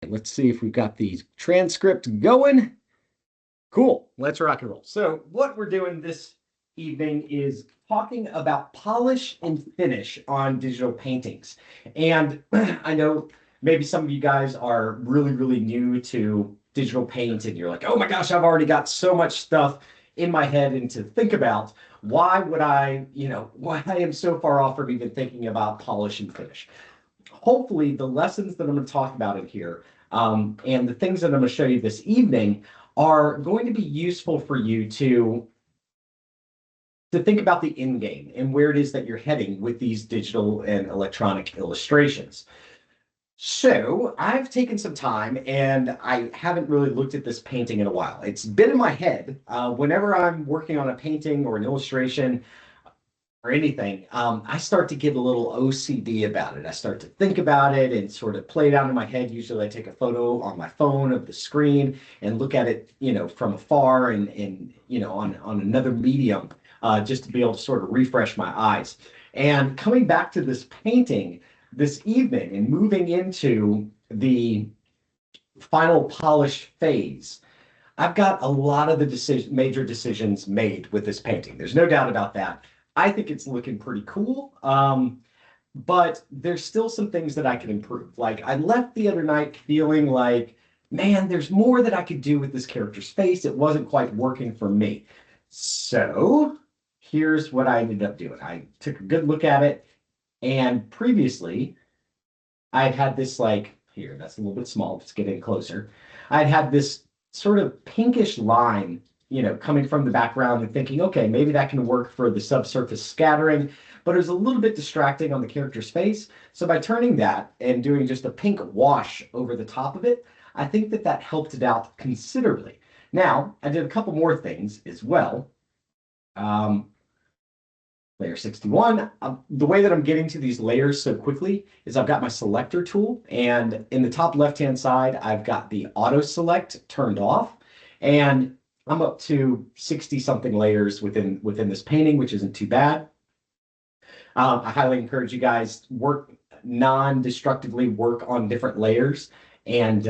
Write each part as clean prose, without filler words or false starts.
Let's see if we've got the transcript going. Cool. Let's rock and roll. So, what we're doing this evening is talking about polish and finish on digital paintings. And I know maybe some of you guys are really, really new to digital paint, and you're like, oh my gosh, I've already got so much stuff in my head and to think about. Why would why I am so far off from even thinking about polish and finish? Hopefully the lessons that I'm going to talk about in here and the things that I'm going to show you this evening are going to be useful for you to think about the end game and where it is that you're heading with these digital and electronic illustrations. So I've taken some time and I haven't really looked at this painting in a while. It's been in my head. Whenever I'm working on a painting or an illustration, or anything, I start to get a little OCD about it. I start to think about it and sort of play it out in my head. Usually I take a photo on my phone of the screen and look at it, from afar and on another medium, just to be able to sort of refresh my eyes. And coming back to this painting this evening and moving into the final polish phase, I've got a lot of the major decisions made with this painting. There's no doubt about that. I think it's looking pretty cool, but there's still some things that I can improve. Like I left the other night feeling like, man, there's more that I could do with this character's face. It wasn't quite working for me. So here's what I ended up doing. I took a good look at it, and previously I had this here, that's a little bit small. Let's get in closer. I had this sort of pinkish line coming from the background and thinking, okay, maybe that can work for the subsurface scattering, but it was a little bit distracting on the character's face. So by turning that and doing just a pink wash over the top of it, I think that that helped it out considerably. Now, I did a couple more things as well. Layer 61. The way that I'm getting to these layers so quickly is I've got my selector tool, and in the top left-hand side, I've got the auto select turned off, and I'm up to 60 something layers within this painting, which isn't too bad. I highly encourage you guys work non-destructively, work on different layers, and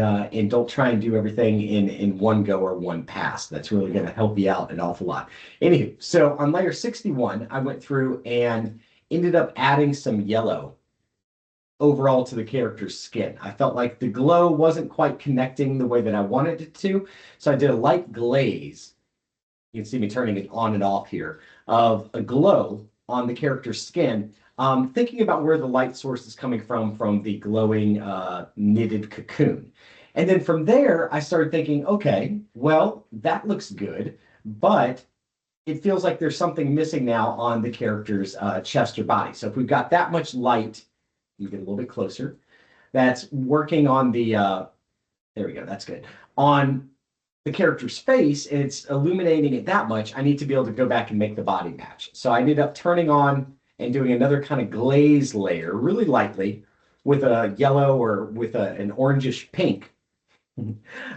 don't try and do everything in one go or one pass. That's really going to help you out an awful lot. Anywho, so on layer 61, I went through and ended up adding some yellow overall to the character's skin. I felt like the glow wasn't quite connecting the way that I wanted it to, so I did a light glaze. You can see me turning it on and off here, of a glow on the character's skin, thinking about where the light source is coming from the glowing knitted cocoon. And then from there, I started thinking, okay, well, that looks good, but it feels like there's something missing now on the character's chest or body. So if we've got that much light, you get a little bit closer, that's working on the, there we go, that's good, on the character's face, and it's illuminating it that much, I need to be able to go back and make the body match. So I ended up turning on and doing another kind of glaze layer really lightly with a yellow or with an orangish pink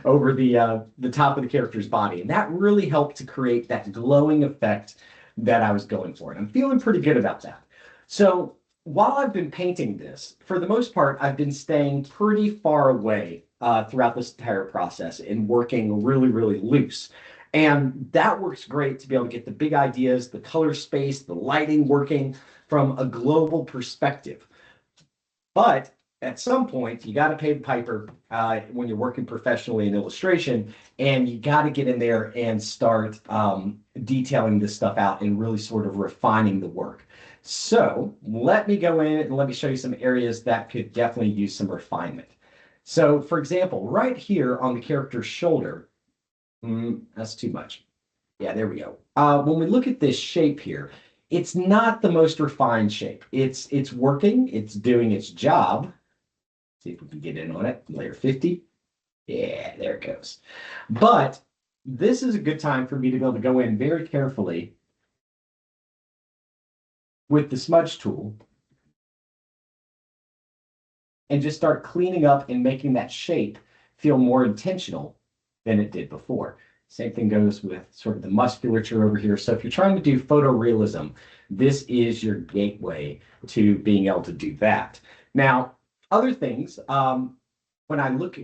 over the top of the character's body. And that really helped to create that glowing effect that I was going for. And I'm feeling pretty good about that. So while I've been painting this, for the most part, I've been staying pretty far away throughout this entire process and working really, really loose. And that works great to be able to get the big ideas, the color space, the lighting working from a global perspective. But at some point, you got to pay the piper when you're working professionally in illustration, and you got to get in there and start detailing this stuff out and really sort of refining the work. So let me go in and let me show you some areas that could definitely use some refinement. So for example, right here on the character's shoulder, that's too much. Yeah, there we go. When we look at this shape here, it's not the most refined shape. It's working, it's doing its job. See if we can get in on it. Layer 50. Yeah, there it goes. But this is a good time for me to be able to go in very carefully with the smudge tool and just start cleaning up and making that shape feel more intentional than it did before. Same thing goes with sort of the musculature over here. So if you're trying to do photorealism, this is your gateway to being able to do that. Now, other things, when I look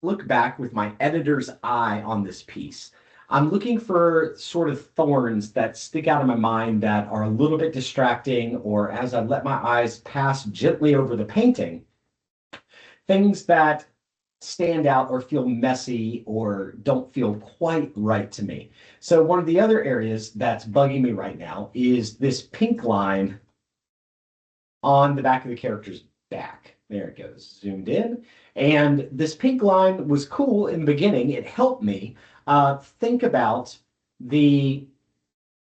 look back with my editor's eye on this piece, I'm looking for sort of thorns that stick out of my mind that are a little bit distracting, or as I let my eyes pass gently over the painting, things that stand out or feel messy or don't feel quite right to me. So one of the other areas that's bugging me right now is this pink line on the back of the character's back. There it goes, zoomed in. And this pink line was cool in the beginning. It helped me think about the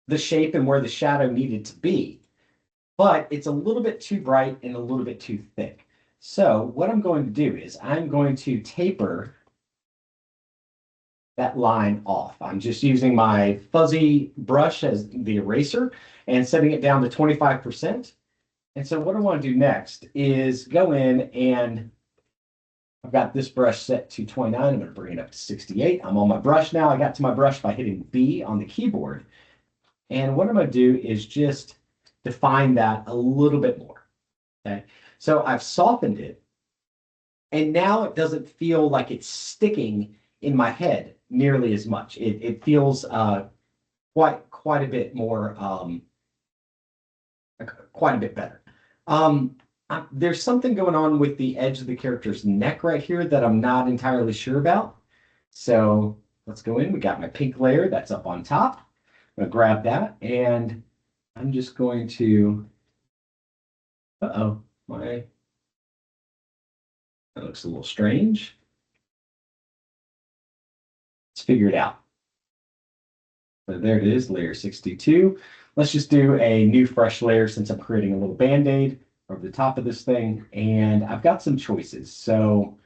the shape and where the shadow needed to be. But it's a little bit too bright and a little bit too thick. So what I'm going to do is I'm going to taper that line off. I'm just using my fuzzy brush as the eraser and setting it down to 25%. And so what I want to do next is go in, and I've got this brush set to 29. I'm going to bring it up to 68. I'm on my brush now. I got to my brush by hitting B on the keyboard. And what I'm going to do is just define that a little bit more. Okay. So I've softened it, and now it doesn't feel like it's sticking in my head nearly as much. It feels quite a bit more, quite a bit better. There's something going on with the edge of the character's neck right here that I'm not entirely sure about. So let's go in. We got my pink layer that's up on top. I'm going to grab that, and I'm just going to, that looks a little strange. Let's figure it out. So there it is, layer 62. Let's just do a new fresh layer since I'm creating a little band-aid over the top of this thing. And I've got some choices. So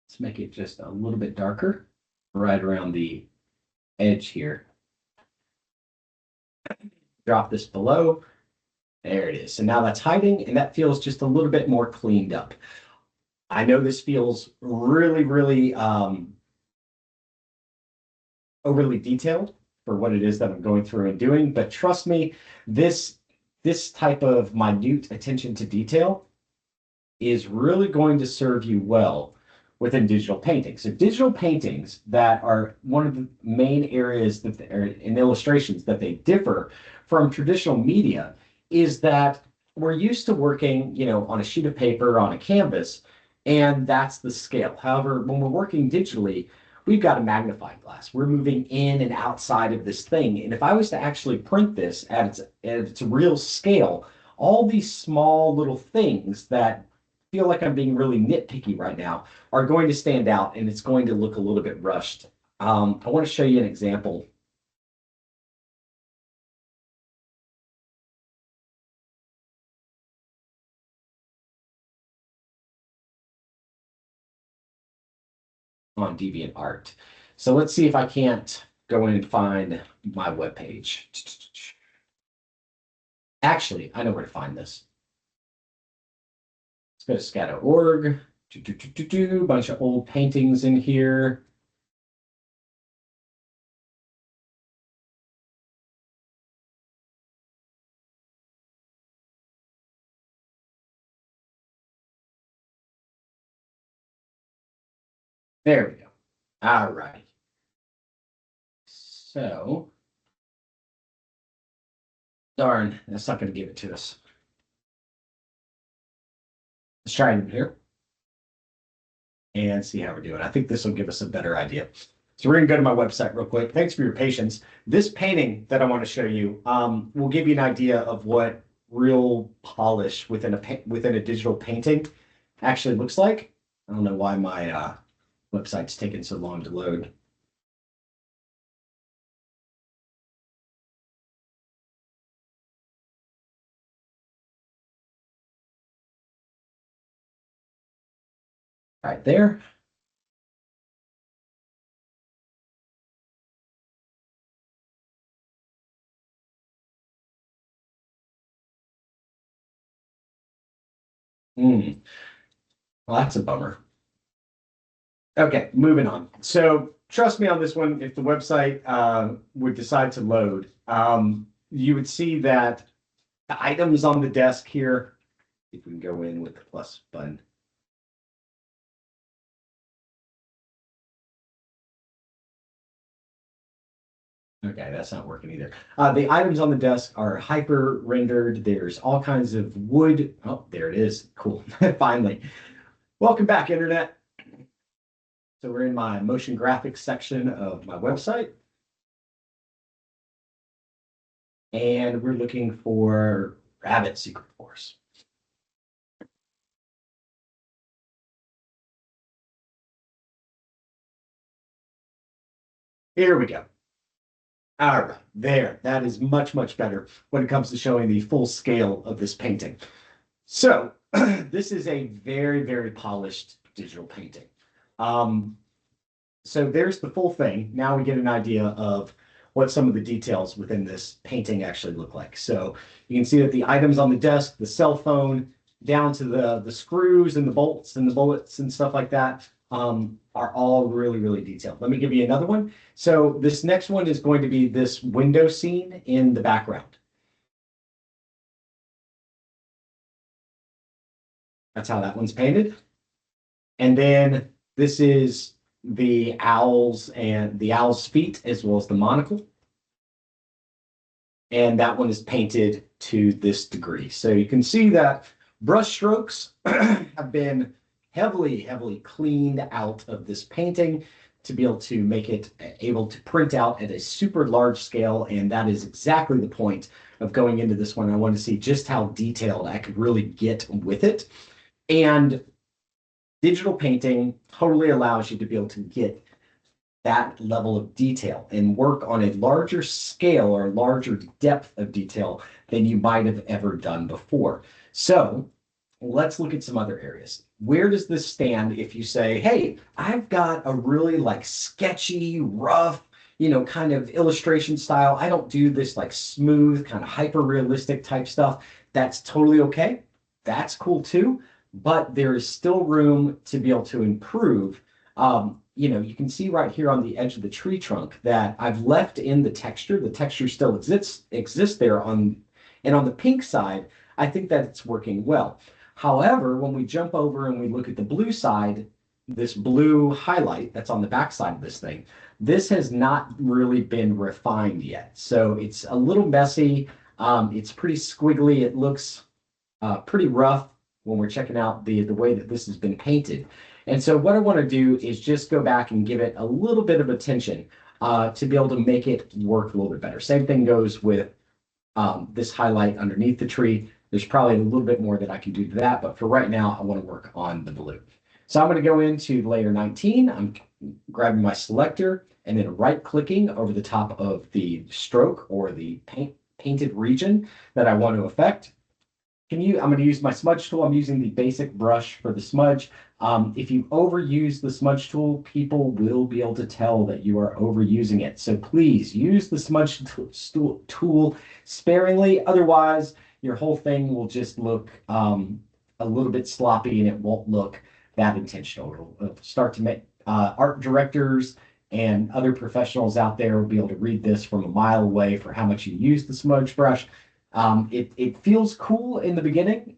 let's make it just a little bit darker right around the edge here. Drop this below. There it is. So now that's hiding, and that feels just a little bit more cleaned up. I know this feels really overly detailed for what it is that I'm going through and doing, but trust me, this type of minute attention to detail is really going to serve you well within digital painting. So digital paintings that are one of the main areas that in illustrations that they differ from traditional media is that we're used to working, on a sheet of paper, on a canvas, and that's the scale. However, when we're working digitally, we've got a magnifying glass. We're moving in and outside of this thing. And if I was to actually print this at its real scale, all these small little things that feel like I'm being really nitpicky right now are going to stand out, and it's going to look a little bit rushed. I want to show you an example. On DeviantArt. So let's see if I can't go in and find my webpage. Actually, I know where to find this. Let's go to scat.org. Bunch of old paintings in here. There we go. All right. So, darn, that's not going to give it to us. Let's try it here and see how we're doing. I think this will give us a better idea. So we're going to go to my website real quick. Thanks for your patience. This painting that I want to show you will give you an idea of what real polish within a digital painting actually looks like. I don't know why my website's taking so long to load. Right there. Well, that's a bummer. Okay, moving on. So trust me on this one, if the website would decide to load, you would see that the items on the desk here If we can go in with the plus button. Okay, that's not working either. The items on the desk are hyper rendered. There's all kinds of wood. Oh, there it is. Cool. Finally. Welcome back, Internet. So we're in my motion graphics section of my website. And we're looking for Rabbit Secret Force. Here we go. All right, there. That is much, much better when it comes to showing the full scale of this painting. So this is a very, very polished digital painting. Um, so there's the full thing. Now we get an idea of what some of the details within this painting actually look like. So you can see that the items on the desk, the cell phone, down to the screws and the bolts and the bullets and stuff like that, are all really, really detailed. Let me give you another one. So this next one is going to be this window scene in the background. That's how that one's painted. And then this is the owls and the owl's feet as well as the monocle. And that one is painted to this degree. So you can see that brush strokes have been heavily, heavily cleaned out of this painting to be able to make it able to print out at a super large scale. And that is exactly the point of going into this one. I want to see just how detailed I could really get with it. And digital painting totally allows you to be able to get that level of detail and work on a larger scale or larger depth of detail than you might have ever done before. So let's look at some other areas. Where does this stand if you say, hey, I've got a really like sketchy, rough, kind of illustration style. I don't do this like smooth, kind of hyper realistic type stuff. That's totally okay. That's cool too. But there is still room to be able to improve. You can see right here on the edge of the tree trunk that I've left in the texture. The texture still exists there and on the pink side, I think that it's working well. However, when we jump over and we look at the blue side, this blue highlight that's on the back side of this thing, this has not really been refined yet. So it's a little messy. It's pretty squiggly. It looks pretty rough when we're checking out the way that this has been painted. And so what I want to do is just go back and give it a little bit of attention to be able to make it work a little bit better. Same thing goes with this highlight underneath the tree. There's probably a little bit more that I can do to that, but for right now, I want to work on the blue. So I'm going to go into layer 19. I'm grabbing my selector and then right-clicking over the top of the stroke or the painted region that I want to affect. I'm going to use my smudge tool. I'm using the basic brush for the smudge. If you overuse the smudge tool, people will be able to tell that you are overusing it. So please use the smudge tool sparingly. Otherwise, your whole thing will just look a little bit sloppy and it won't look that intentional. It'll start to make art directors and other professionals out there will be able to read this from a mile away for how much you use the smudge brush. It feels cool in the beginning,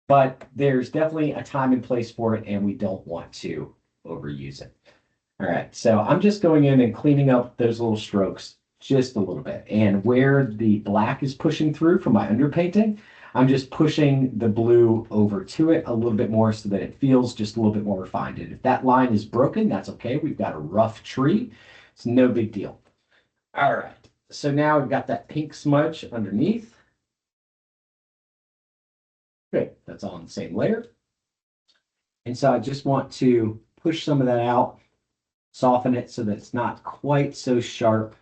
but there's definitely a time and place for it, and we don't want to overuse it. All right, so I'm just going in and cleaning up those little strokes just a little bit. And where the black is pushing through from my underpainting, I'm just pushing the blue over to it a little bit more so that it feels just a little bit more refined. And if that line is broken, that's okay. We've got a rough tree. It's no big deal. All right, so now we've got that pink smudge underneath. Great, that's all in the same layer. And so I just want to push some of that out, soften it so that it's not quite so sharp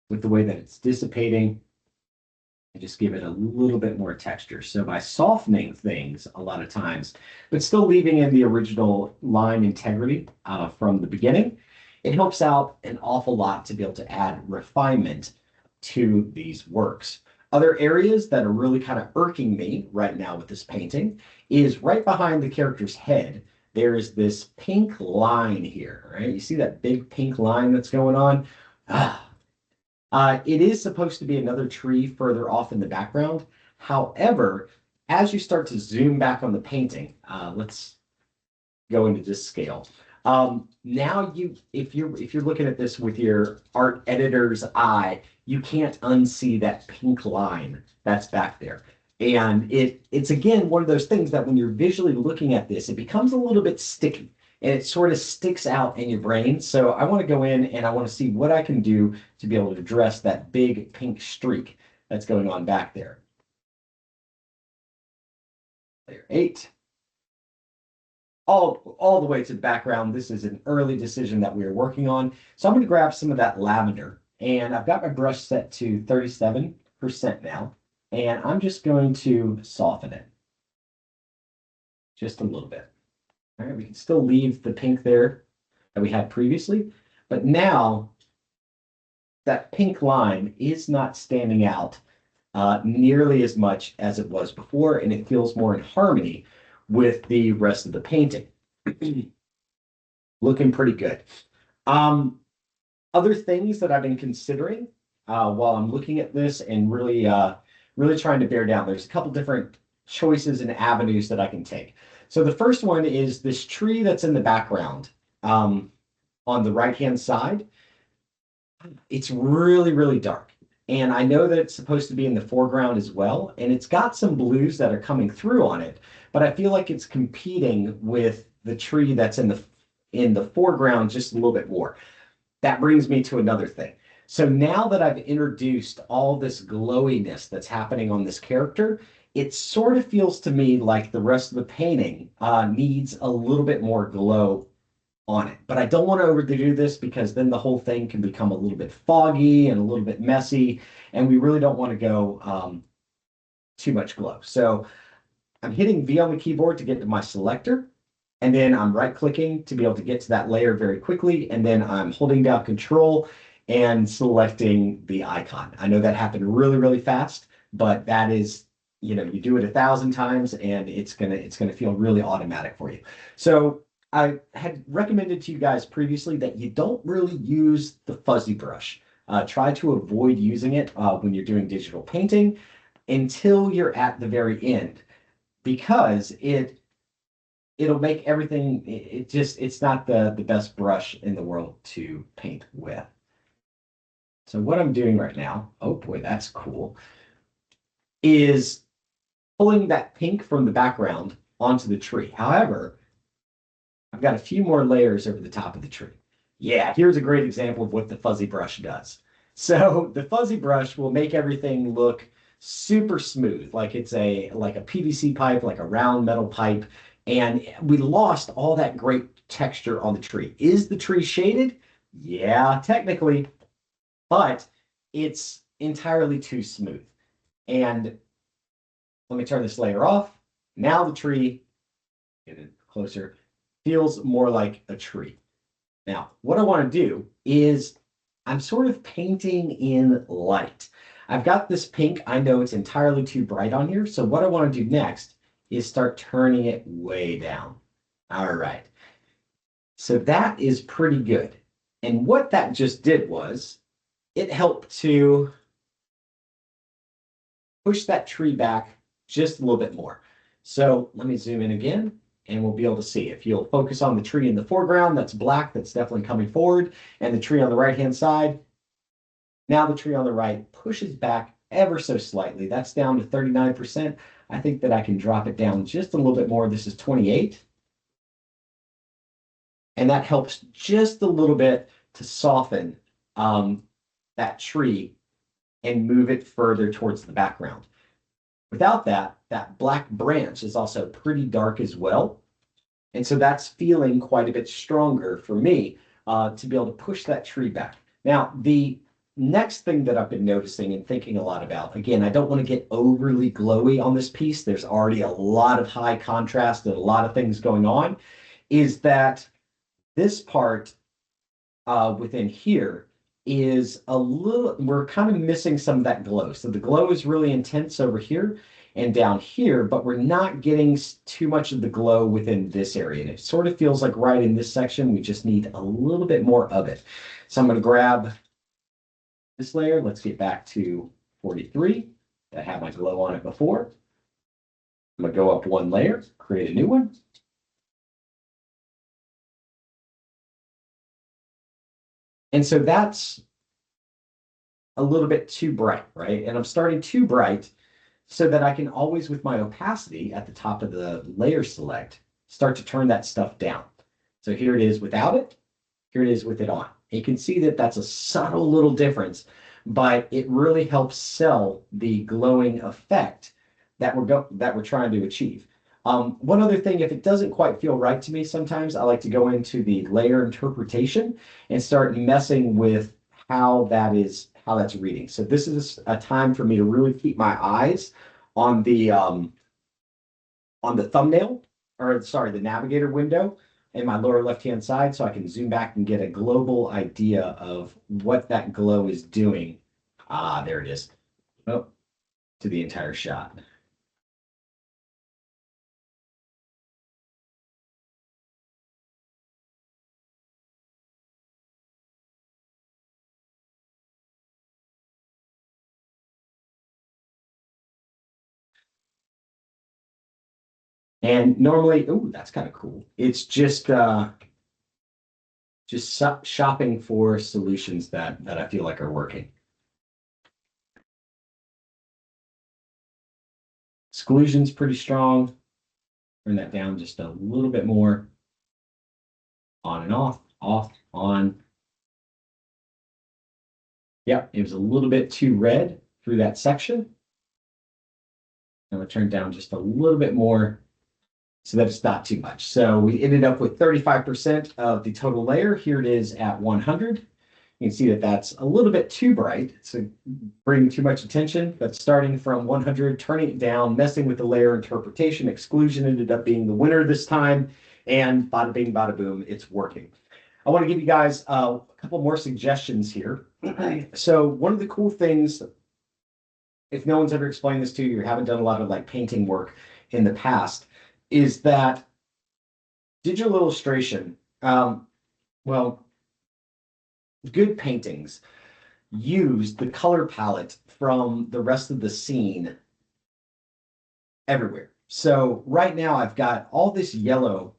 with the way that it's dissipating, and just give it a little bit more texture. So by softening things a lot of times, but still leaving in the original line integrity from the beginning, it helps out an awful lot to be able to add refinement to these works. Other areas that are really kind of irking me right now with this painting is right behind the character's head. There's this pink line here, right? You see that big pink line that's going on? It is supposed to be another tree further off in the background. However, as you start to zoom back on the painting, let's go into this scale. Now if you're looking at this with your art editor's eye, you can't unsee that pink line that's back there. And it's again one of those things that when you're visually looking at this, it becomes a little bit sticky and it sort of sticks out in your brain. So I want to go in and I want to see what I can do to be able to address that big pink streak that's going on back there. Layer 8. All the way to the background. This is an early decision that we are working on. So I'm going to grab some of that lavender, and I've got my brush set to 37% now, and I'm just going to soften it just a little bit. All right, we can still leave the pink there that we had previously, but now that pink line is not standing out nearly as much as it was before, and it feels more in harmony with the rest of the painting. Looking pretty good. Other things that I've been considering while I'm looking at this and really trying to bear down. There's a couple different choices and avenues that I can take. So the first one is this tree that's in the background on the right-hand side. It's really, really dark. And I know that it's supposed to be in the foreground as well. And it's got some blues that are coming through on it, but I feel like it's competing with the tree that's in the foreground just a little bit more. That brings me to another thing. So now that I've introduced all this glowiness that's happening on this character, it sort of feels to me like the rest of the painting needs a little bit more glow on it. But I don't want to overdo this because then the whole thing can become a little bit foggy and a little bit messy, and we really don't want to go too much glow. So I'm hitting V on the keyboard to get to my selector, and then I'm right-clicking to be able to get to that layer very quickly, and then I'm holding down Control and selecting the icon. I know that happened really, really fast, but that is, you do it 1,000 times, and it's gonna feel really automatic for you. So I had recommended to you guys previously that you don't really use the fuzzy brush. Try to avoid using it when you're doing digital painting until you're at the very end, because it'll make everything, it's not the best brush in the world to paint with. So what I'm doing right now, oh boy, that's cool, is pulling that pink from the background onto the tree. However, I've got a few more layers over the top of the tree. Yeah, here's a great example of what the fuzzy brush does. So the fuzzy brush will make everything look super smooth, like it's like a PVC pipe, like a round metal pipe, and we lost all that great texture on the tree. Is the tree shaded? Yeah, technically, but it's entirely too smooth. And let me turn this layer off. Now the tree, get it closer, feels more like a tree. Now, what I want to do is I'm sort of painting in light. I've got this pink. I know it's entirely too bright on here. So what I want to do next is start turning it way down. All right. So that is pretty good. And what that just did was it helped to push that tree back just a little bit more. So let me zoom in again, and we'll be able to see. If you'll focus on the tree in the foreground, that's black, that's definitely coming forward, and the tree on the right-hand side, now the tree on the right pushes back ever so slightly. That's down to 39%. I think that I can drop it down just a little bit more. This is 28. And that helps just a little bit to soften that tree and move it further towards the background. Without that, that black branch is also pretty dark as well. And so that's feeling quite a bit stronger for me to be able to push that tree back. Now, the next thing that I've been noticing and thinking a lot about, again, I don't want to get overly glowy on this piece. There's already a lot of high contrast and a lot of things going on, is that this part within here is a little, we're kind of missing some of that glow. So the glow is really intense over here and down here, but we're not getting too much of the glow within this area. And it sort of feels like right in this section, we just need a little bit more of it. So I'm going to grab this layer. Let's get back to 43 that had my glow on it before. to go up one layer, create a new one. And so that's a little bit too bright, right? And I'm starting too bright so that I can always, with my opacity at the top of the layer select, start to turn that stuff down. So here it is without it. Here it is with it on. You can see that that's a subtle little difference, but it really helps sell the glowing effect that we're trying to achieve. One other thing, if it doesn't quite feel right to me, sometimes I like to go into the layer interpretation and start messing with how that's reading. So this is a time for me to really keep my eyes on the thumbnail, or sorry, the navigator window in my lower left-hand side, so I can zoom back and get a global idea of what that glow is doing. Ah, there it is. Oh, to the entire shot. And normally, oh, that's kind of cool. It's just shopping for solutions that I feel like are working. Exclusion's pretty strong. Turn that down just a little bit more. On and off, on. Yep, it was a little bit too red through that section. I'm gonna turn down just a little bit more so that it's not too much. So we ended up with 35% of the total layer. Here it is at 100. You can see that that's a little bit too bright. So bringing too much attention, but starting from 100, turning it down, messing with the layer interpretation. Exclusion ended up being the winner this time. And bada bing, bada boom, it's working. I want to give you guys a couple more suggestions here. So one of the cool things, if no one's ever explained this to you, or haven't done a lot of like painting work in the past, is that digital illustration, well, good paintings use the color palette from the rest of the scene everywhere. So right now I've got all this yellow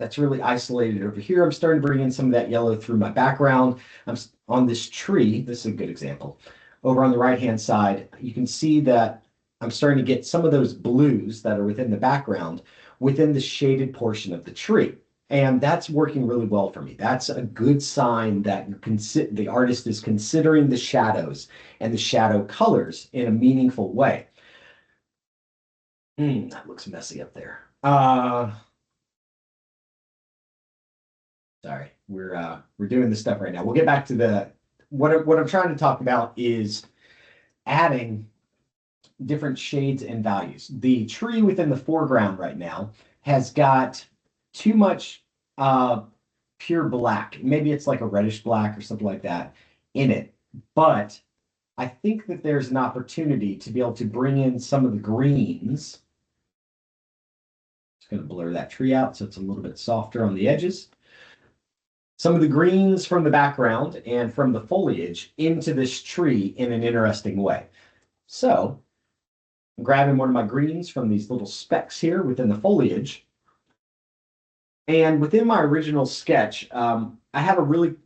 that's really isolated over here. I'm starting to bring in some of that yellow through my background. I'm on this tree. This is a good example. Over on the right-hand side, you can see that I'm starting to get some of those blues that are within the background within the shaded portion of the tree. And that's working really well for me. That's a good sign that the artist is considering the shadows and the shadow colors in a meaningful way. That looks messy up there. Sorry, we're doing this stuff right now. We'll get back to the what I'm trying to talk about is adding different shades and values. The tree within the foreground right now has got too much pure black. Maybe it's like a reddish black or something like that in it. But I think that there's an opportunity to be able to bring in some of the greens. Just going to blur that tree out so it's a little bit softer on the edges. Some of the greens from the background and from the foliage into this tree in an interesting way. So I'm grabbing one of my greens from these little specks here within the foliage. And within my original sketch, I have a really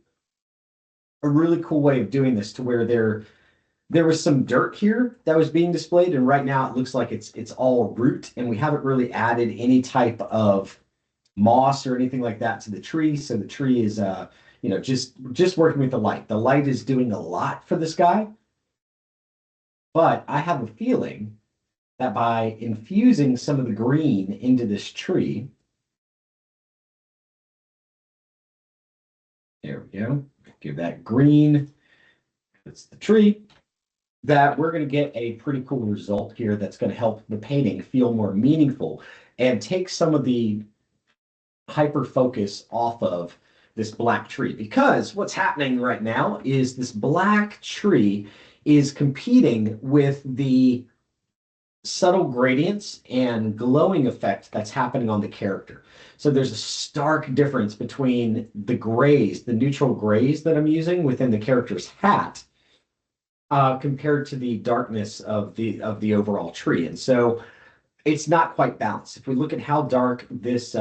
cool way of doing this to where there was some dirt here that was being displayed, and right now it looks like it's all root, and we haven't really added any type of moss or anything like that to the tree. So the tree is just working with the light. The light is doing a lot for this guy, but I have a feeling that by infusing some of the green into this tree, there we go, give that green, that's the tree, that we're going to get a pretty cool result here that's going to help the painting feel more meaningful and take some of the hyper focus off of this black tree. Because what's happening right now is this black tree is competing with the subtle gradients and glowing effect that's happening on the character. So there's a stark difference between the grays, the neutral grays that I'm using within the character's hat, compared to the darkness of the overall tree. And so it's not quite balanced. If we look at how dark this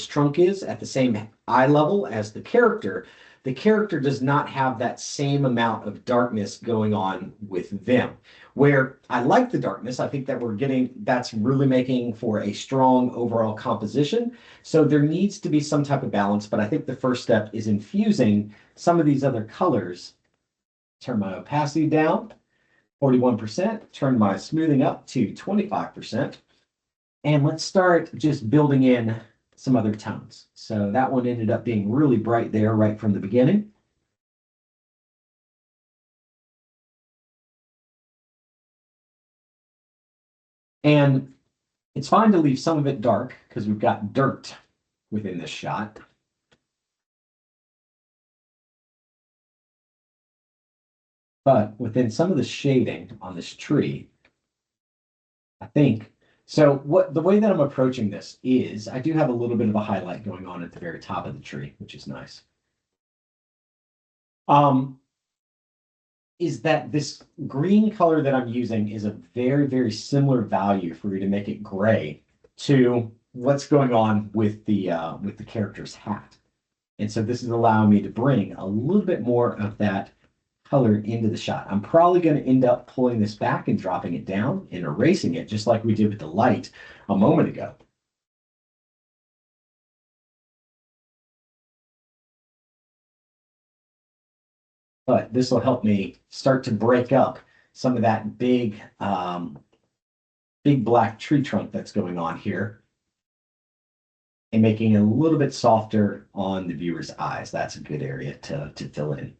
trunk is at the same eye level as the character does not have that same amount of darkness going on with them. Where I like the darkness, I think that that's really making for a strong overall composition. So there needs to be some type of balance, but I think the first step is infusing some of these other colors. Turn my opacity down 41%, turn my smoothing up to 25%. And let's start just building in some other tones. So that one ended up being really bright there right from the beginning. And it's fine to leave some of it dark because we've got dirt within this shot. But within some of the shading on this tree, I think, so what the way that I'm approaching this is I do have a little bit of a highlight going on at the very top of the tree, which is nice. Um, is that this green color that I'm using is a very, very similar value for you to make it gray to what's going on with the character's hat. And so this is allowing me to bring a little bit more of that color into the shot. I'm probably going to end up pulling this back and dropping it down and erasing it, just like we did with the light a moment ago. But this will help me start to break up some of that big black tree trunk that's going on here and making it a little bit softer on the viewer's eyes. That's a good area to fill in.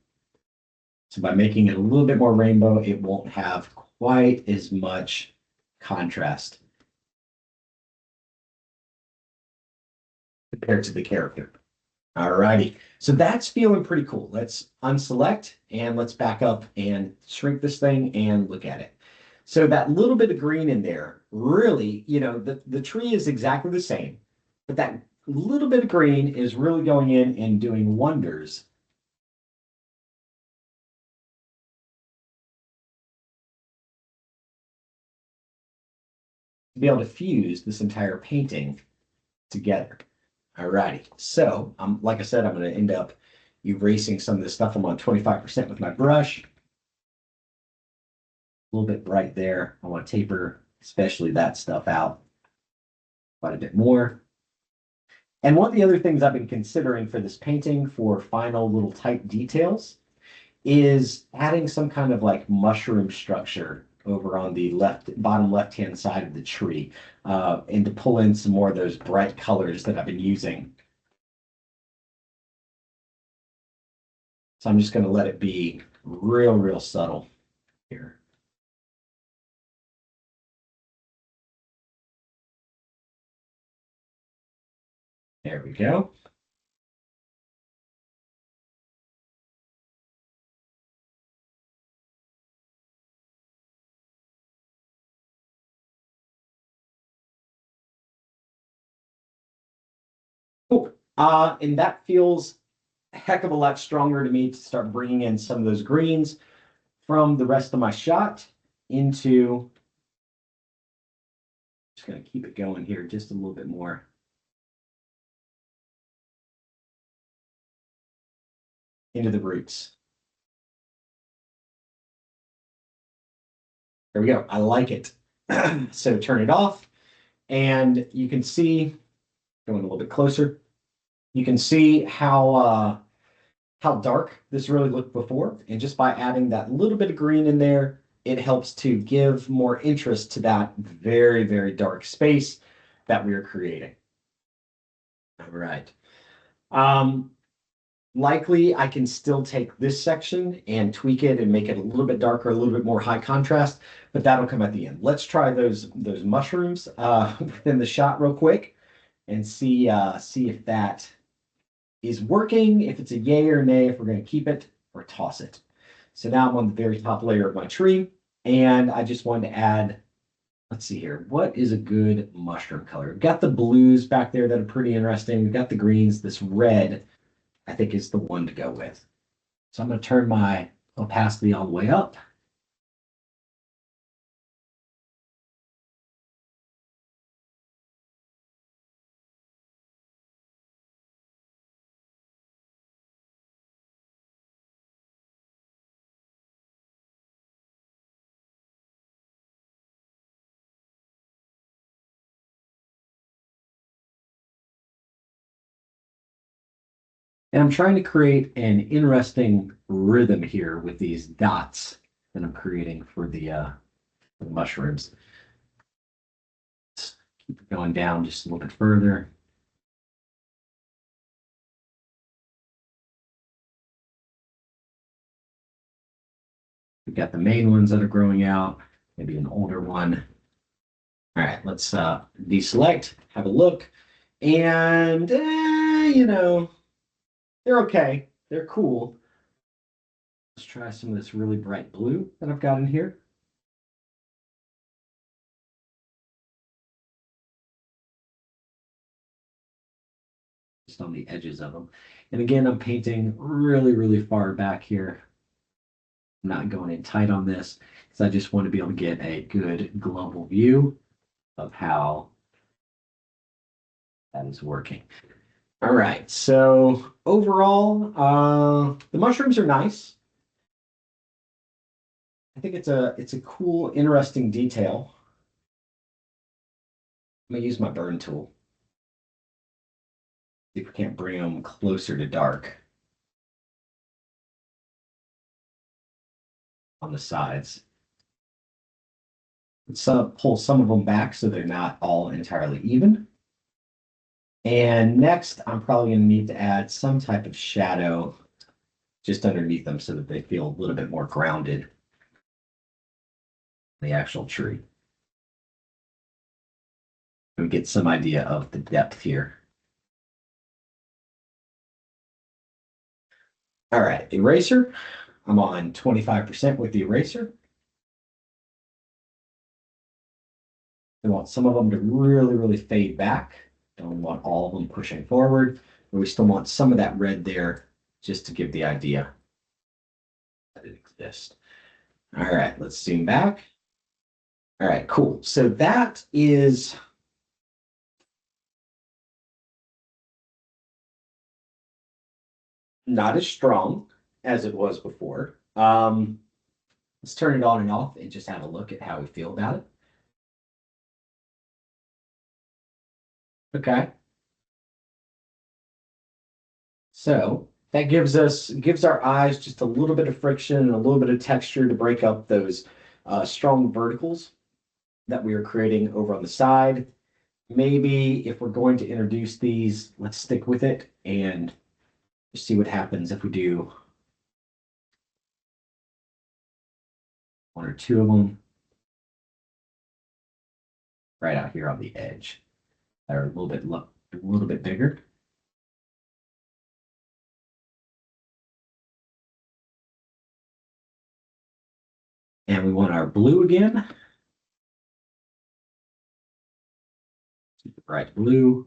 So by making it a little bit more rainbow, it won't have quite as much contrast compared to the character. All righty. So that's feeling pretty cool. Let's unselect and let's back up and shrink this thing and look at it. So that little bit of green in there, really, the tree is exactly the same, but that little bit of green is really going in and doing wonders to be able to fuse this entire painting together. All righty. So, like I said, I'm going to end up erasing some of this stuff. I'm on 25% with my brush. A little bit bright there. I want to taper, especially that stuff out quite a bit more. And one of the other things I've been considering for this painting for final little tight details is adding some kind of like mushroom structure over on the bottom left hand side of the tree, and to pull in some more of those bright colors that I've been using. So I'm just going to let it be real subtle here. There we go. Cool. And that feels a heck of a lot stronger to me to start bringing in some of those greens from the rest of my shot into, just going to keep it going here just a little bit more into the roots. There we go. I like it. So turn it off and you can see, going a little bit closer, you can see how dark this really looked before. And just by adding that little bit of green in there, it helps to give more interest to that very dark space that we are creating. All right. Um, Likely I can still take this section and tweak it and make it a little bit darker, a little bit more high contrast, but that'll come at the end. Let's try those mushrooms within the shot real quick and see if that is working, if it's a yay or nay, if we're going to keep it or toss it. So now I'm on the very top layer of my tree, and I just wanted to add, let's see here, what is a good mushroom color? We've got the blues back there that are pretty interesting. We've got the greens. This red, I think, is the one to go with. So I'm going to turn my opacity all the way up. And I'm trying to create an interesting rhythm here with these dots that I'm creating for the mushrooms. Let's keep it going down just a little bit further. We've got the main ones that are growing out, maybe an older one. All right, let's deselect, have a look, and they're okay. They're cool. Let's try some of this really bright blue that I've got in here. Just on the edges of them. And again, I'm painting really, really far back here. I'm not going in tight on this because I just want to be able to get a good global view of how that is working. All right, so overall, the mushrooms are nice. I think it's a cool, interesting detail. I'm gonna use my burn tool. See if we can't bring them closer to dark on the sides. Let's pull some of them back so they're not all entirely even. And next, I'm probably going to need to add some type of shadow just underneath them so that they feel a little bit more grounded in the actual tree. We get some idea of the depth here. All right, eraser. I'm on 25% with the eraser. I want some of them to really, really fade back. Don't want all of them pushing forward, but we still want some of that red there just to give the idea that it exists. All right, let's zoom back. All right, cool. So that is not as strong as it was before. Let's turn it on and off and just have a look at how we feel about it. Okay. So that gives our eyes just a little bit of friction and a little bit of texture to break up those strong verticals that we are creating over on the side. Maybe if we're going to introduce these, let's stick with it and see what happens if we do one or two of them right out here on the edge that are a little bit bigger. And we want our blue again. Bright blue.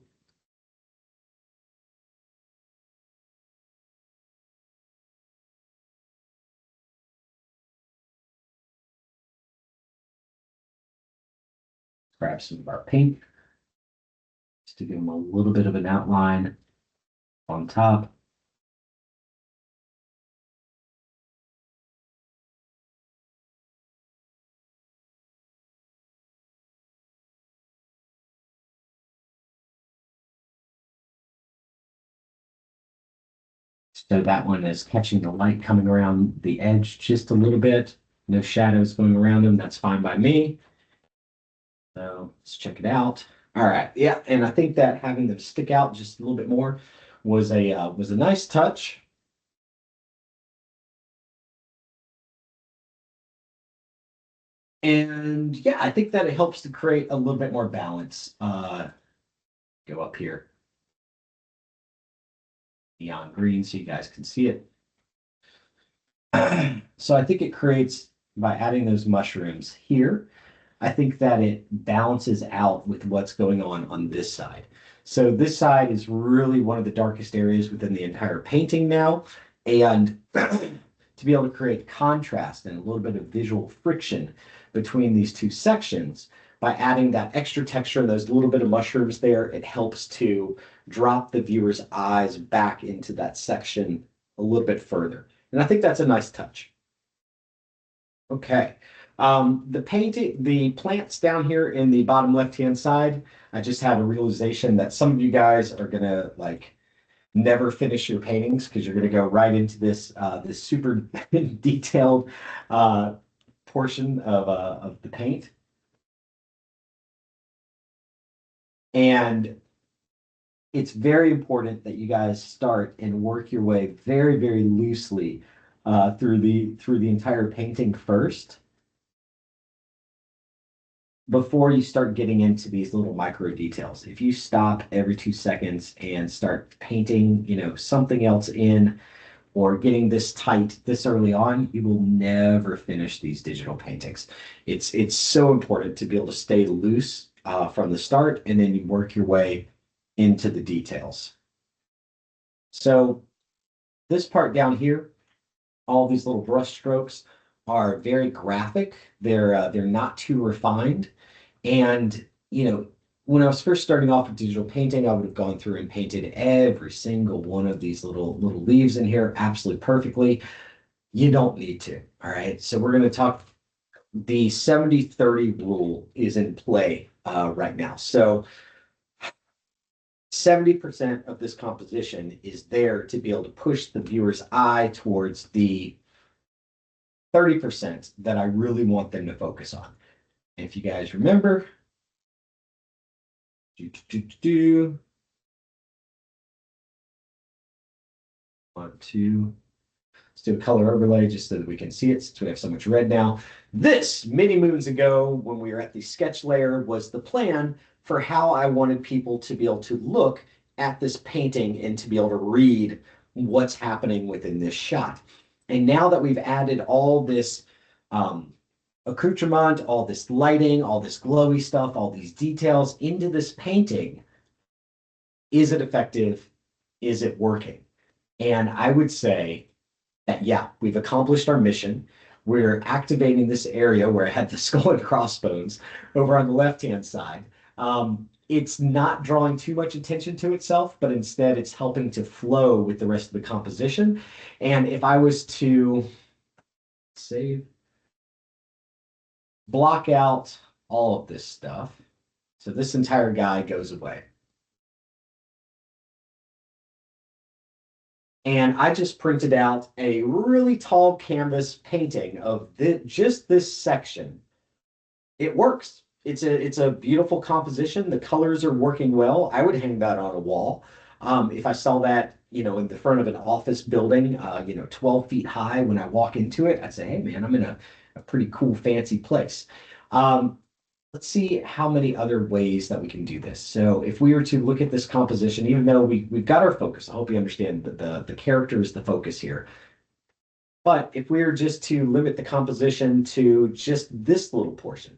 Grab some of our pink just to give them a little bit of an outline on top. So that one is catching the light coming around the edge just a little bit. No shadows going around them. That's fine by me. So let's check it out. All right. Yeah. And I think that having them stick out just a little bit more was a nice touch. And yeah, I think that it helps to create a little bit more balance. Go up here, neon green, so you guys can see it. So I think it creates, by adding those mushrooms here, I think that it balances out with what's going on this side. So this side is really one of the darkest areas within the entire painting now. And to be able to create contrast and a little bit of visual friction between these two sections, by adding that extra texture and those little bit of mushrooms there, it helps to drop the viewer's eyes back into that section a little bit further. And I think that's a nice touch. Okay. The plants down here in the bottom left-hand side, I just had a realization that some of you guys are gonna like never finish your paintings because you're going to go right into this super detailed portion of the paint. And it's very important that you guys start and work your way very, very loosely through the entire painting first before you start getting into these little micro details. If you stop every 2 seconds and start painting, something else in or getting this tight this early on, you will never finish these digital paintings. It's so important to be able to stay loose from the start, and then you work your way into the details. So this part down here, all these little brush strokes are very graphic. They're not too refined. And, when I was first starting off with digital painting, I would have gone through and painted every single one of these little leaves in here absolutely perfectly. You don't need to. All right. So we're going to talk. The 70-30 rule is in play right now. So 70% of this composition is there to be able to push the viewer's eye towards the 30% that I really want them to focus on. And if you guys remember, want to let's do a color overlay just so that we can see it since we have so much red now. This, many moons ago, when we were at the sketch layer, was the plan for how I wanted people to be able to look at this painting and to be able to read what's happening within this shot. And now that we've added all this accoutrement, all this lighting, all this glowy stuff, all these details into this painting, is it effective? Is it working? And I would say that, yeah, we've accomplished our mission. We're activating this area where I had the skull and crossbones over on the left-hand side. It's not drawing too much attention to itself, but instead it's helping to flow with the rest of the composition. And if I was to save, block out all of this stuff, so this entire guy goes away. And I just printed out a really tall canvas painting of just this section. It works. It's a beautiful composition. The colors are working well. I would hang that on a wall. If I saw that, in the front of an office building, 12 feet high, when I walk into it, I'd say, hey man, I'm in a pretty cool, fancy place. Let's see how many other ways that we can do this. So if we were to look at this composition, even though we've got our focus, I hope you understand that the character is the focus here. But if we were just to limit the composition to just this little portion,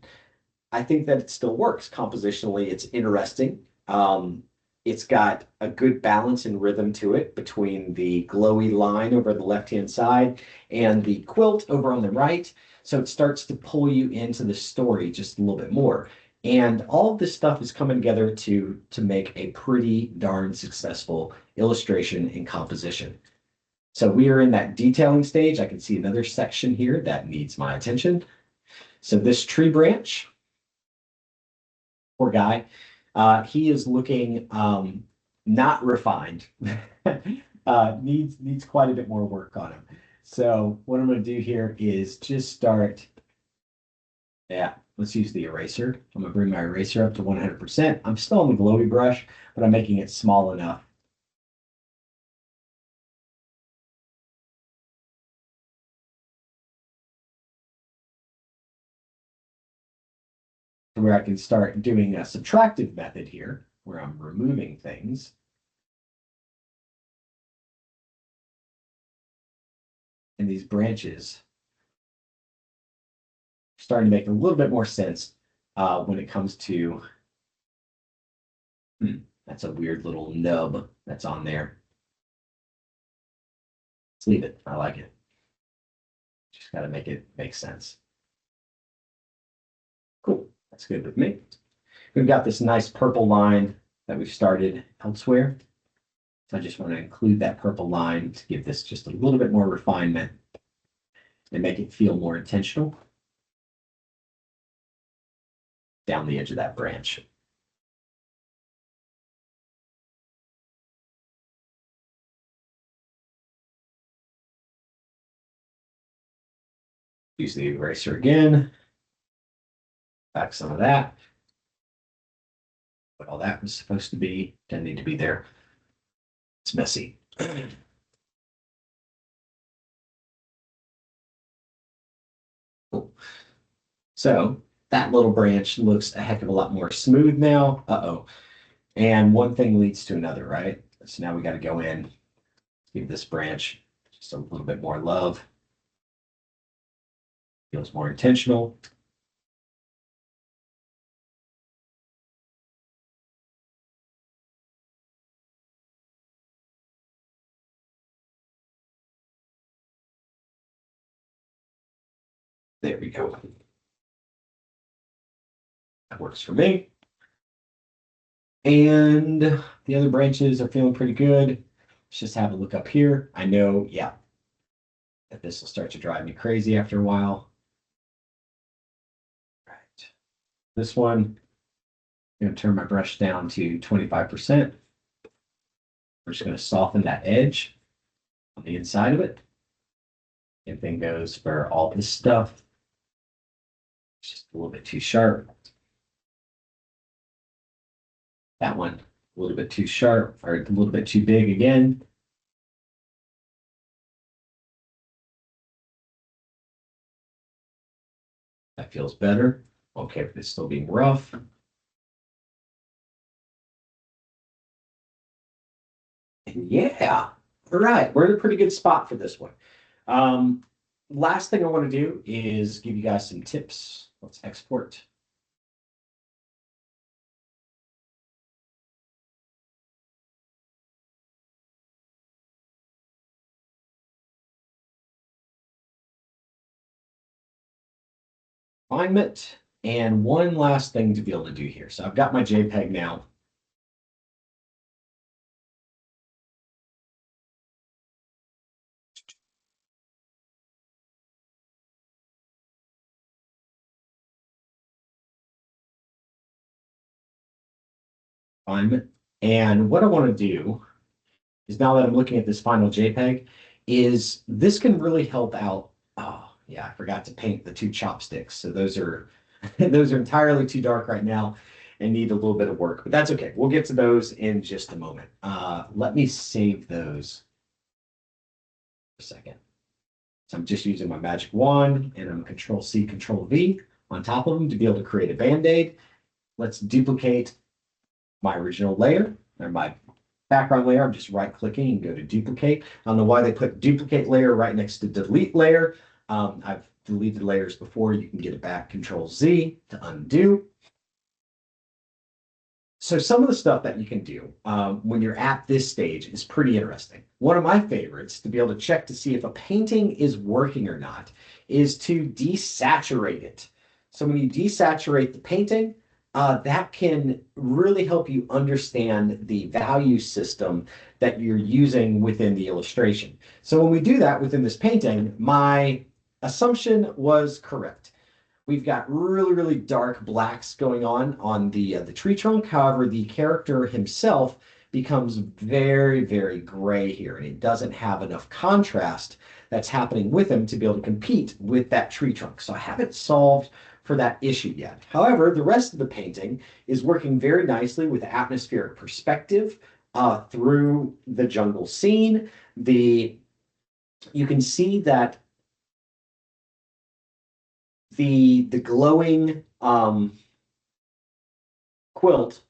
I think that it still works. Compositionally, it's interesting. It's got a good balance and rhythm to it between the glowy line over the left-hand side and the quilt over on the right. So it starts to pull you into the story just a little bit more. And all of this stuff is coming together to make a pretty darn successful illustration and composition. So we are in that detailing stage. I can see another section here that needs my attention. So this tree branch, poor guy, he is looking not refined. Needs quite a bit more work on him. So what I'm going to do here is just start. Yeah, let's use the eraser. I'm going to bring my eraser up to 100%. I'm still on the glowy brush, but I'm making it small enough. Where I can start doing a subtractive method here, where I'm removing things. And these branches starting to make a little bit more sense when it comes to, that's a weird little nub that's on there. Let's leave it. I like it. Just got to make it make sense. Cool. That's good with me. We've got this nice purple line that we've started elsewhere. So I just want to include that purple line to give this just a little bit more refinement and make it feel more intentional down the edge of that branch. Use the eraser again. Back some of that. What all that was supposed to be didn't need to be there. It's messy. Cool. So that little branch looks a heck of a lot more smooth now. Uh-oh. And one thing leads to another, right? So now we got to go in, give this branch just a little bit more love. Feels more intentional. There we go. That works for me. And the other branches are feeling pretty good. Let's just have a look up here. I know, yeah, that this will start to drive me crazy after a while. Right. This one, I'm going to turn my brush down to 25%. We're just going to soften that edge on the inside of it. Same thing goes for all this stuff. It's just a little bit too sharp. That one, a little bit too sharp or a little bit too big again. That feels better. Okay, but it's still being rough. And yeah, all right, we're in a pretty good spot for this one. Um, Last thing I want to do is give you guys some tips. Let's export. Refinement. And one last thing to be able to do here. So I've got my JPEG now. Refinement. And what I want to do is now that I'm looking at this final JPEG, is this can really help out. Oh, yeah, I forgot to paint the two chopsticks. So those are those are entirely too dark right now and need a little bit of work, but that's okay. We'll get to those in just a moment. Let me save those for a second. So I'm just using my magic wand and I'm Control C, Control V on top of them to be able to create a Band-Aid. Let's duplicate my original layer or my background layer. I'm just right clicking and go to duplicate. I don't know why they put duplicate layer right next to delete layer. I've deleted layers before. You can get it back. Control Z to undo. So some of the stuff that you can do when you're at this stage is pretty interesting. One of my favorites to be able to check to see if a painting is working or not is to desaturate it. So when you desaturate the painting, that can really help you understand the value system that you're using within the illustration. So when we do that within this painting, my assumption was correct. We've got really, really dark blacks going on the tree trunk. However, the character himself becomes very, very gray here, and it doesn't have enough contrast that's happening with him to be able to compete with that tree trunk. So I haven't solved for that issue yet. However, the rest of the painting is working very nicely with atmospheric perspective through the jungle scene. You can see that the glowing quilt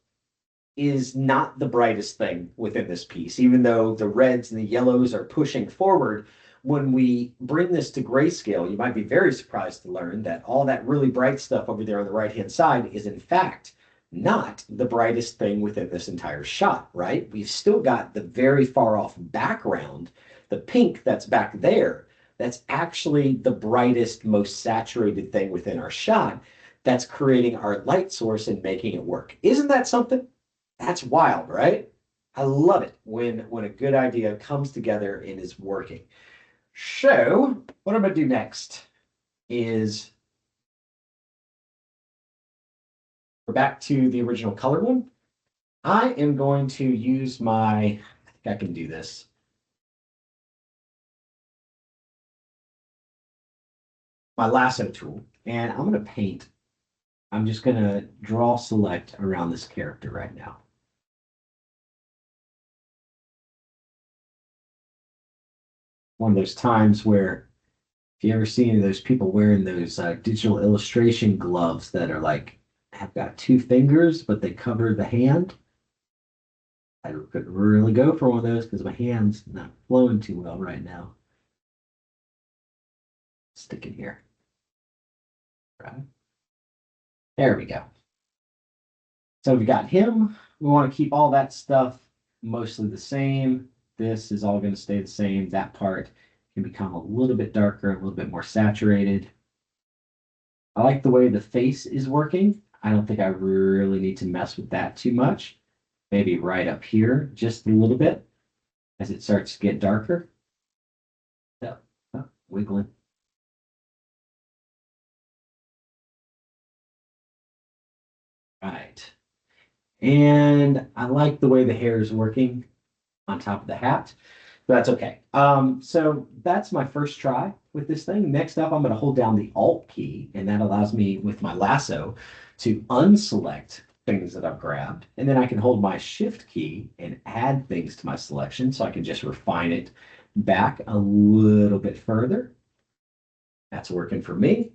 is not the brightest thing within this piece, even though the reds and the yellows are pushing forward. When we bring this to grayscale, you might be very surprised to learn that all that really bright stuff over there on the right-hand side is in fact not the brightest thing within this entire shot, right? We've still got the very far off background, the pink that's back there, that's actually the brightest, most saturated thing within our shot that's creating our light source and making it work. Isn't that something? That's wild, right? I love it when a good idea comes together and is working. So what I'm going to do next is we're back to the original color one. I am going to use I think I can do this. my lasso tool, and I'm going to paint. I'm just going to draw select around this character right now. One of those times where, if you ever see any of those people wearing those digital illustration gloves that are like, have got two fingers, but they cover the hand. I could really go for one of those because my hand's not flowing too well right now. Stick it here. Right. There we go. So we've got him. We want to keep all that stuff mostly the same. This is all going to stay the same. That part can become a little bit darker, a little bit more saturated. I like the way the face is working. I don't think I really need to mess with that too much. Maybe right up here, just a little bit as it starts to get darker. Oh, oh, wiggling. Right. And I like the way the hair is working on top of the hat. But that's okay. So that's my first try with this thing. Next up, I'm going to hold down the Alt key, and that allows me with my lasso to unselect things that I've grabbed. And then I can hold my Shift key and add things to my selection so I can just refine it back a little bit further. That's working for me.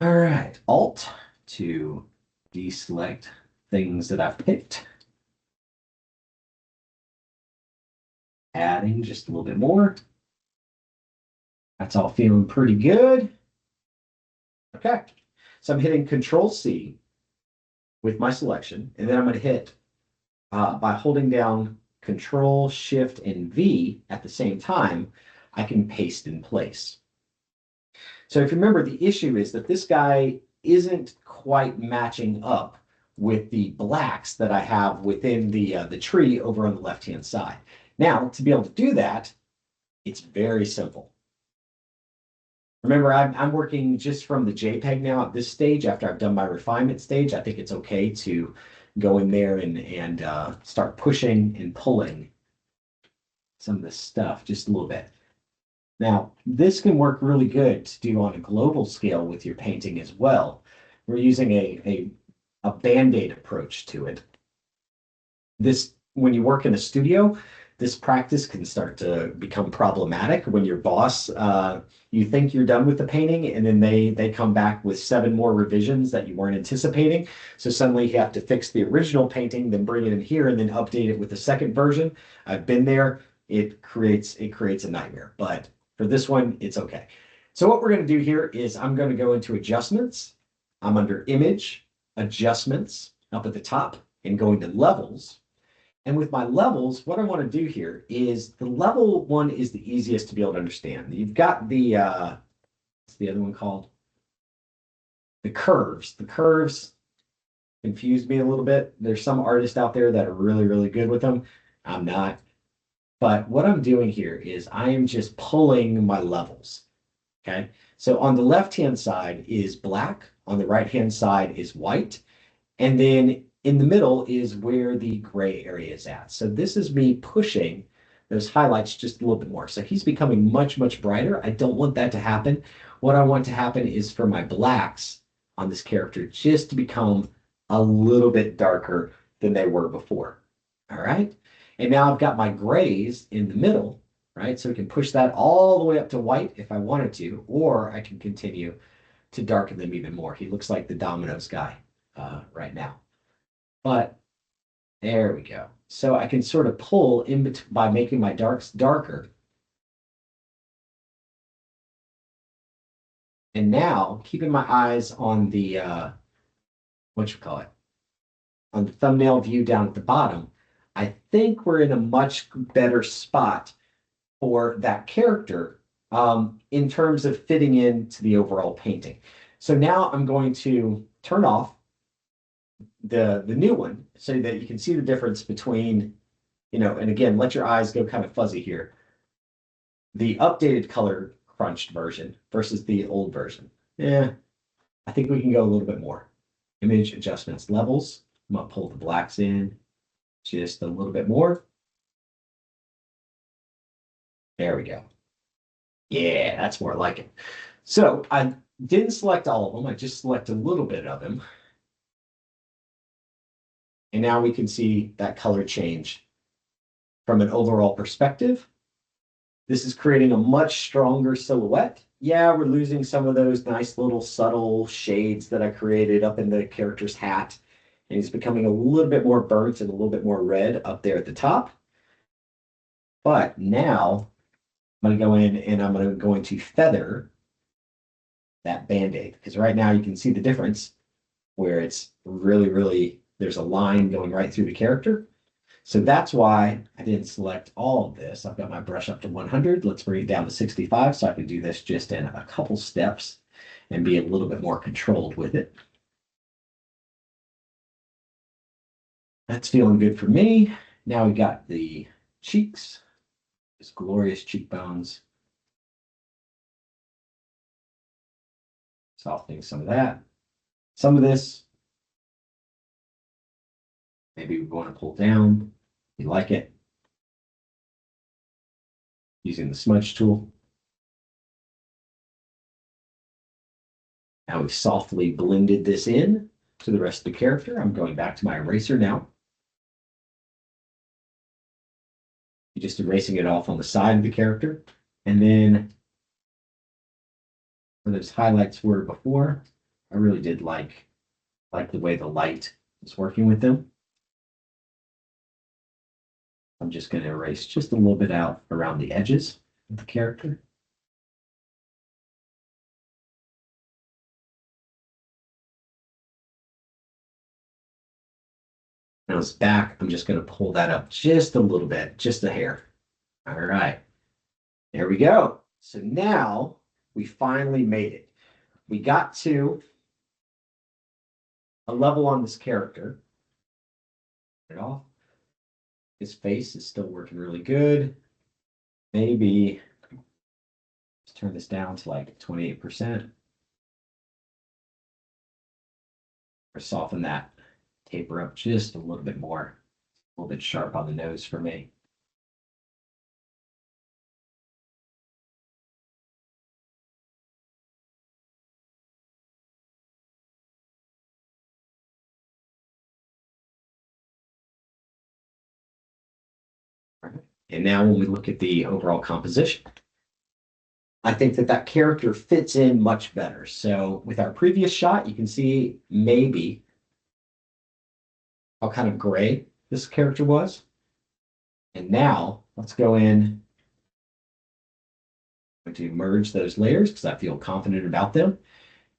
All right, Alt to deselect things that I've picked. Adding just a little bit more. That's all feeling pretty good. Okay, so I'm hitting Control C with my selection, and then I'm going to hit by holding down Control, Shift, and V at the same time, I can paste in place. So if you remember, the issue is that this guy isn't quite matching up with the blacks that I have within the tree over on the left-hand side. Now, to be able to do that, it's very simple. Remember, I'm working just from the JPEG now at this stage. After I've done my refinement stage, I think it's okay to go in there and start pushing and pulling some of this stuff just a little bit. Now, this can work really good to do on a global scale with your painting as well. We're using a Band-Aid approach to it. This, when you work in a studio, this practice can start to become problematic when your boss, you think you're done with the painting, and then they come back with 7 more revisions that you weren't anticipating. So suddenly you have to fix the original painting, then bring it in here, and then update it with the second version. I've been there. It creates a nightmare, but for this one, it's okay. So what we're going to do here is I'm going to go into adjustments. I'm under image, adjustments up at the top, and going to levels. And with my levels, what I want to do here is the level one is the easiest to be able to understand. You've got the, what's the other one called? The curves. The curves confuse me a little bit. There's some artists out there that are really, really good with them. I'm not. But what I'm doing here is I am just pulling my levels. Okay. So on the left-hand side is black. On the right-hand side is white. And then in the middle is where the gray area is at. So this is me pushing those highlights just a little bit more. So he's becoming much, much brighter. I don't want that to happen. What I want to happen is for my blacks on this character just to become a little bit darker than they were before. All right. And now I've got my grays in the middle, right? So we can push that all the way up to white if I wanted to, or I can continue to darken them even more. He looks like the Domino's guy right now. But there we go. So I can sort of pull in between by making my darks darker. And now keeping my eyes on the, what you call it, on the thumbnail view down at the bottom, I think we're in a much better spot for that character in terms of fitting into the overall painting. So now I'm going to turn off the new one so that you can see the difference between, and again, let your eyes go kind of fuzzy here. The updated color crunched version versus the old version. Yeah, I think we can go a little bit more. Image adjustments levels. I'm gonna pull the blacks in just a little bit more. There we go. Yeah, that's more like it. So I didn't select all of them. I just select a little bit of them. And now we can see that color change from an overall perspective. This is creating a much stronger silhouette. Yeah, we're losing some of those nice little subtle shades that I created up in the character's hat. And he's becoming a little bit more burnt and a little bit more red up there at the top. But now I'm going to go in and I'm going to feather that Band-Aid. Because right now you can see the difference where it's really, really, there's a line going right through the character. So that's why I didn't select all of this. I've got my brush up to 100. Let's bring it down to 65 so I can do this just in a couple steps and be a little bit more controlled with it. That's feeling good for me. Now we got the cheeks, these glorious cheekbones. Softening some of that. Some of this, maybe we want to pull down. You like it. Using the smudge tool. Now we've softly blended this in to the rest of the character. I'm going back to my eraser now. You're just erasing it off on the side of the character. And then where those highlights were before, I really did like the way the light is working with them. I'm just going to erase just a little bit out around the edges of the character. Now it's back. I'm just going to pull that up just a little bit, just a hair. All right. There we go. So now we finally made it. We got to a level on this character. It off. His face is still working really good. Maybe let's turn this down to like 28%. Or soften that taper up just a little bit more. A little bit sharp on the nose for me. And now when we look at the overall composition, I think that that character fits in much better. So with our previous shot, you can see maybe how kind of gray this character was. And now let's go in to merge those layers because I feel confident about them.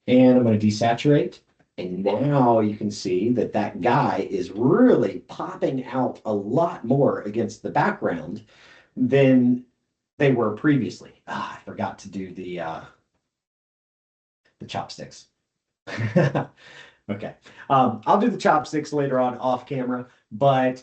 And I'm going to desaturate. And now you can see that that guy is really popping out a lot more against the background than they were previously. I forgot to do the chopsticks. Okay. I'll do the chopsticks later on off camera, but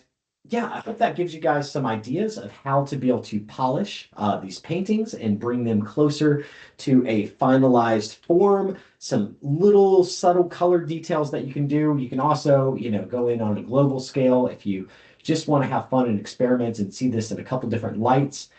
yeah, I hope that gives you guys some ideas of how to be able to polish these paintings and bring them closer to a finalized form. Some little subtle color details that you can do. You can also, go in on a global scale if you just want to have fun and experiment and see this in a couple different lights.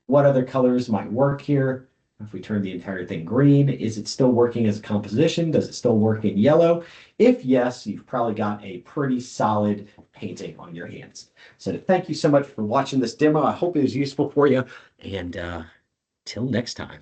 What other colors might work here? If we turn the entire thing green, is it still working as a composition? Does it still work in yellow? If yes, you've probably got a pretty solid painting on your hands. So thank you so much for watching this demo. I hope it was useful for you. And till next time.